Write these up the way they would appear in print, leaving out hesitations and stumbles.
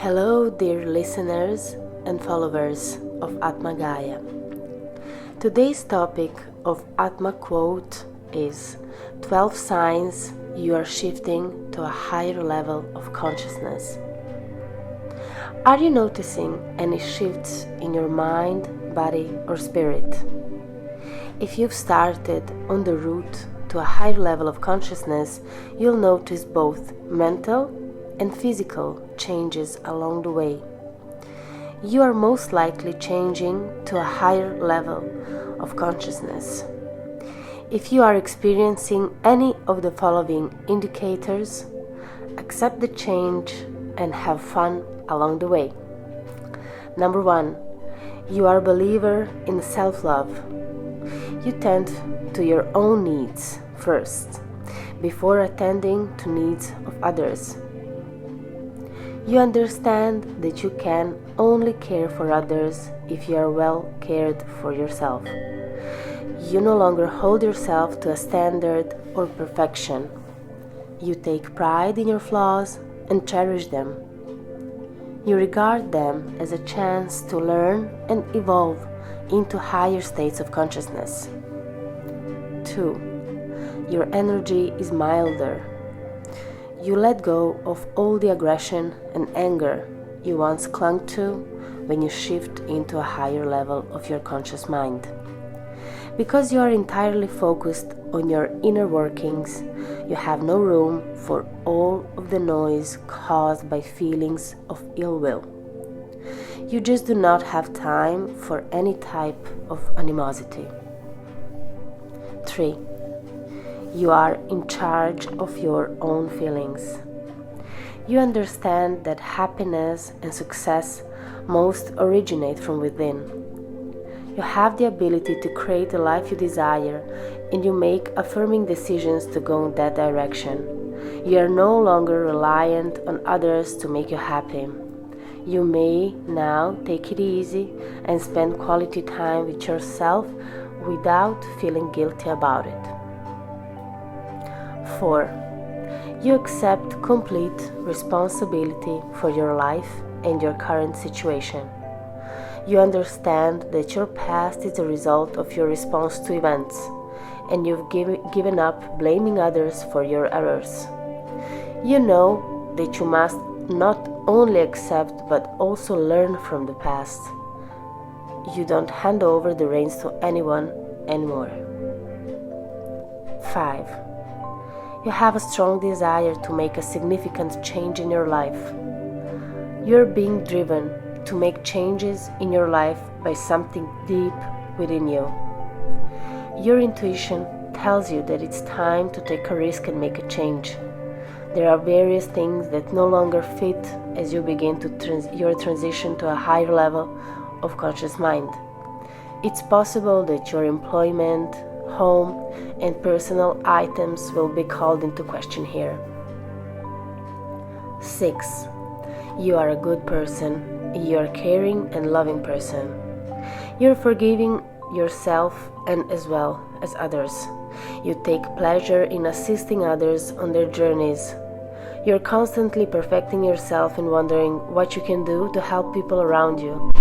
Hello, dear listeners and followers of Atma Gaia. Today's topic of Atma quote is 12 signs you are shifting to a higher level of consciousness. Are you noticing any shifts in your mind, body, or spirit? If you've started on the route to a higher level of consciousness, you'll notice both mental and physical changes along the way. You are most likely changing to a higher level of consciousness. If you are experiencing any of the following indicators, accept the change and have fun along the way. Number 1. You are a believer in self-love. You tend to your own needs first, before attending to needs of others. You understand that you can only care for others if you are well cared for yourself. You no longer hold yourself to a standard or perfection. You take pride in your flaws and cherish them. You regard them as a chance to learn and evolve into higher states of consciousness. 2. Your energy is milder. You let go of all the aggression and anger you once clung to when you shift into a higher level of your conscious mind. Because you are entirely focused on your inner workings, you have no room for all of the noise caused by feelings of ill will. You just do not have time for any type of animosity. 3. You are in charge of your own feelings. You understand that happiness and success most originate from within. You have the ability to create the life you desire, and you make affirming decisions to go in that direction. You are no longer reliant on others to make you happy. You may now take it easy and spend quality time with yourself without feeling guilty about it. 4. You accept complete responsibility for your life and your current situation. You understand that your past is a result of your response to events, and you've given up blaming others for your errors. You know that you must not only accept but also learn from the past. You don't hand over the reins to anyone anymore. 5. You have a strong desire to make a significant change in your life. You're being driven to make changes in your life by something deep within you. Your intuition tells you that it's time to take a risk and make a change. There are various things that no longer fit as you begin your transition to a higher level of conscious mind. It's possible that your employment, home, and personal items will be called into question here. 6. You are a good person. You are a caring and loving person. You're forgiving yourself and as well as others. You take pleasure in assisting others on their journeys. You're constantly perfecting yourself and wondering what you can do to help people around you.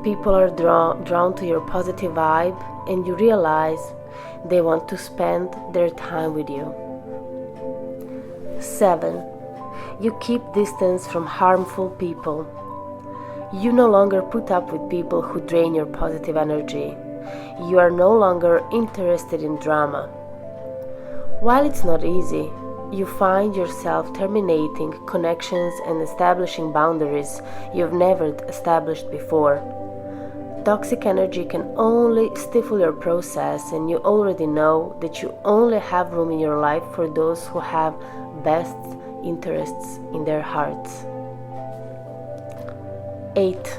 People are drawn to your positive vibe, and you realize they want to spend their time with you. 7. You keep distance from harmful people. You no longer put up with people who drain your positive energy. You are no longer interested in drama. While it's not easy, you find yourself terminating connections and establishing boundaries you've never established before. Toxic energy can only stifle your process, and you already know that you only have room in your life for those who have best interests in their hearts. 8.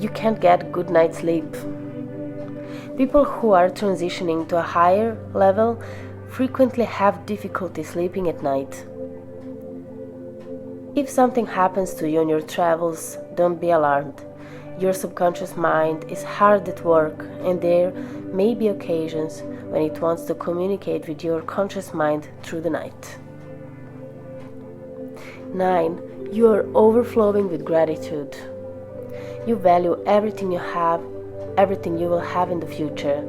You can't get good night's sleep. People who are transitioning to a higher level frequently have difficulty sleeping at night. If something happens to you on your travels, don't be alarmed. Your subconscious mind is hard at work, and there may be occasions when it wants to communicate with your conscious mind through the night. 9. You are overflowing with gratitude. You value everything you have, everything you will have in the future.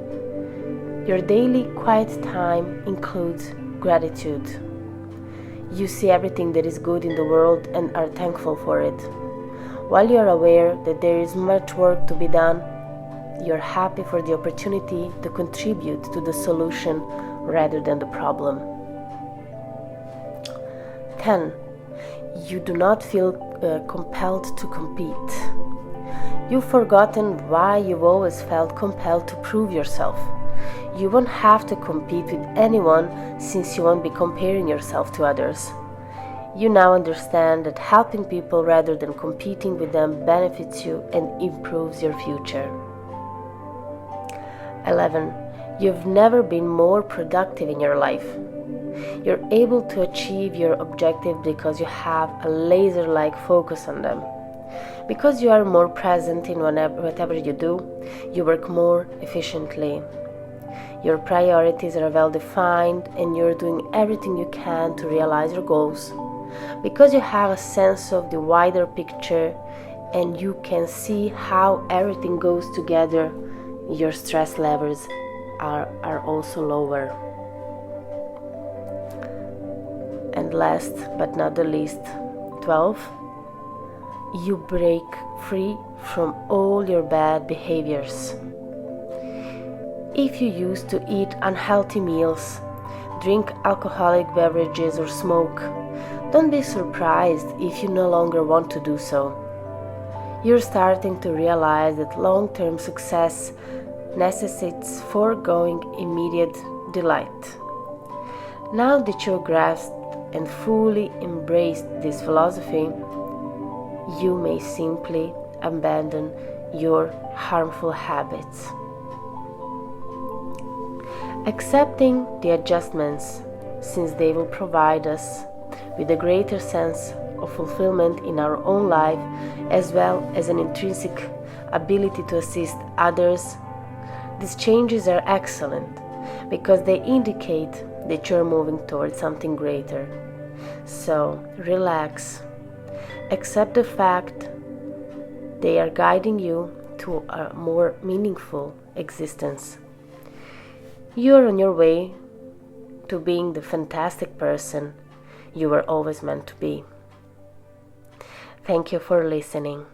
Your daily quiet time includes gratitude. You see everything that is good in the world and are thankful for it. While you are aware that there is much work to be done, you are happy for the opportunity to contribute to the solution rather than the problem. 10. You do not feel compelled to compete. You've forgotten why you've always felt compelled to prove yourself. You won't have to compete with anyone since you won't be comparing yourself to others. You now understand that helping people rather than competing with them benefits you and improves your future. 11. You've never been more productive in your life. You're able to achieve your objective because you have a laser-like focus on them. Because you are more present in whatever you do, you work more efficiently. Your priorities are well defined and you're doing everything you can to realize your goals. Because you have a sense of the wider picture and you can see how everything goes together, your stress levels are also lower. And last but not the least, 12. You break free from all your bad behaviors. If you used to eat unhealthy meals, drink alcoholic beverages or smoke, don't be surprised if you no longer want to do so. You're starting to realize that long-term success necessitates foregoing immediate delight. Now that you've grasped and fully embraced this philosophy, you may simply abandon your harmful habits. Accepting the adjustments, since they will provide us with a greater sense of fulfillment in our own life, as well as an intrinsic ability to assist others. These changes are excellent because they indicate that you're moving towards something greater. So relax, accept the fact they are guiding you to a more meaningful existence. You're on your way to being the fantastic person you were always meant to be. Thank you for listening.